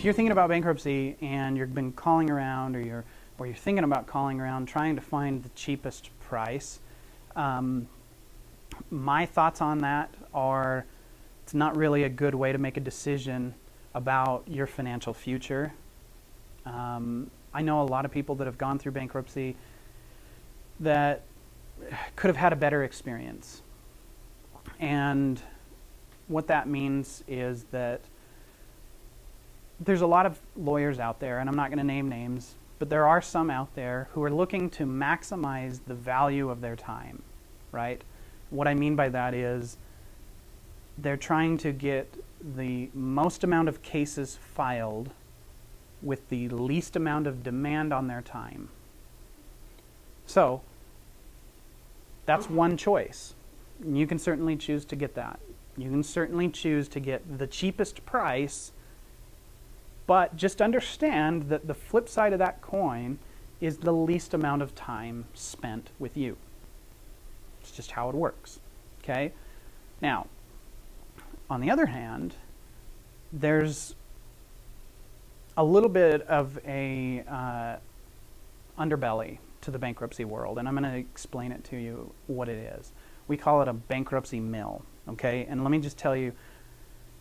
if you're thinking about bankruptcy and you've been calling around, or you're thinking about calling around trying to find the cheapest price, my thoughts on that are it's not really a good way to make a decision about your financial future. I know a lot of people that have gone through bankruptcy that could have had a better experience. And what that means is that there's a lot of lawyers out there, and I'm not going to name names, but there are some out there who are looking to maximize the value of their time, right? What I mean by that is they're trying to get the most amount of cases filed with the least amount of demand on their time. So that's one choice. You can certainly choose to get that. You can certainly choose to get the cheapest price, but just understand that the flip side of that coin is the least amount of time spent with you. It's just how it works, okay? Now, on the other hand, there's a little bit of a underbelly to the bankruptcy world, and I'm going to explain it to you what it is. We call it a bankruptcy mill, okay? And let me just tell you,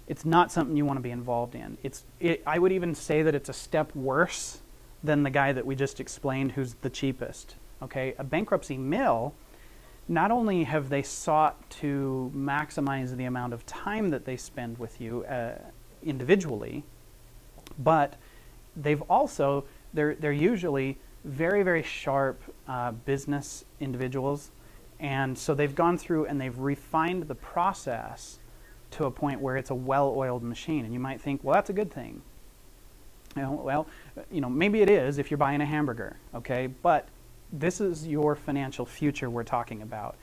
it's not something you want to be involved in. I would even say that it's a step worse than the guy that we just explained who's the cheapest, okay? A bankruptcy mill, not only have they sought to maximize the amount of time that they spend with you individually, but they've also, they're usually very, very sharp business individuals, and so they've gone through and they've refined the process to a point where it's a well-oiled machine. And you might think, well, that's a good thing. Well, maybe it is if you're buying a hamburger, okay? But this is your financial future we're talking about.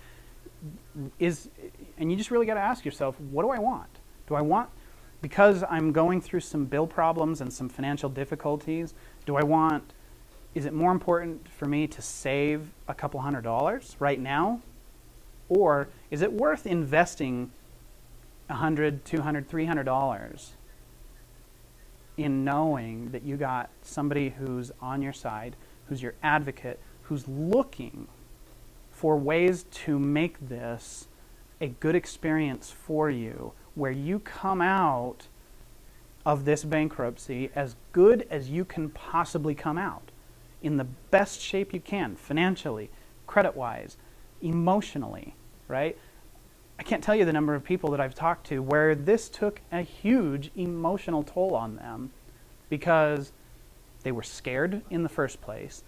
And you just really got to ask yourself, what do I want? Do I want, because I'm going through some bill problems and some financial difficulties, is it more important for me to save a couple $100 right now? Or is it worth investing $100, $200, $300 in knowing that you got somebody who's on your side, who's your advocate, who's looking for ways to make this a good experience for you, where you come out of this bankruptcy as good as you can possibly come out, in the best shape you can, financially, credit-wise, emotionally, right? I can't tell you the number of people that I've talked to where this took a huge emotional toll on them because they were scared in the first place,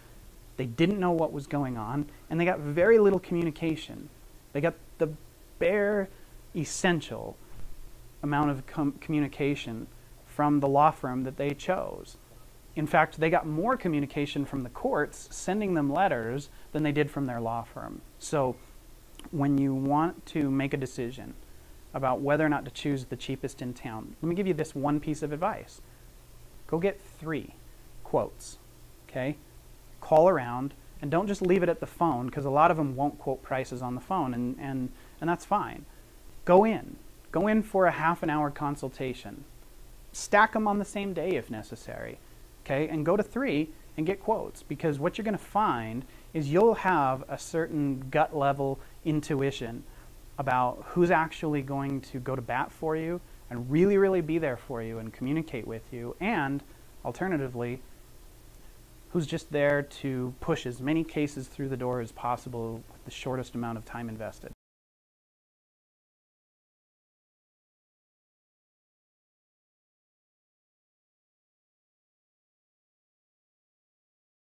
they didn't know what was going on, and they got very little communication. They got the bare essential amount of communication from the law firm that they chose. In fact, they got more communication from the courts sending them letters than they did from their law firm. So when you want to make a decision about whether or not to choose the cheapest in town, let me give you this one piece of advice. Go get 3 quotes, okay? Call around, and don't just leave it at the phone, because a lot of them won't quote prices on the phone, and that's fine. Go in for a half-an-hour consultation. Stack them on the same day if necessary, okay? And go to 3 and get quotes, because what you're going to find is you'll have a certain gut level intuition about who's actually going to go to bat for you and really, really be there for you and communicate with you, and alternatively, who's just there to push as many cases through the door as possible with the shortest amount of time invested.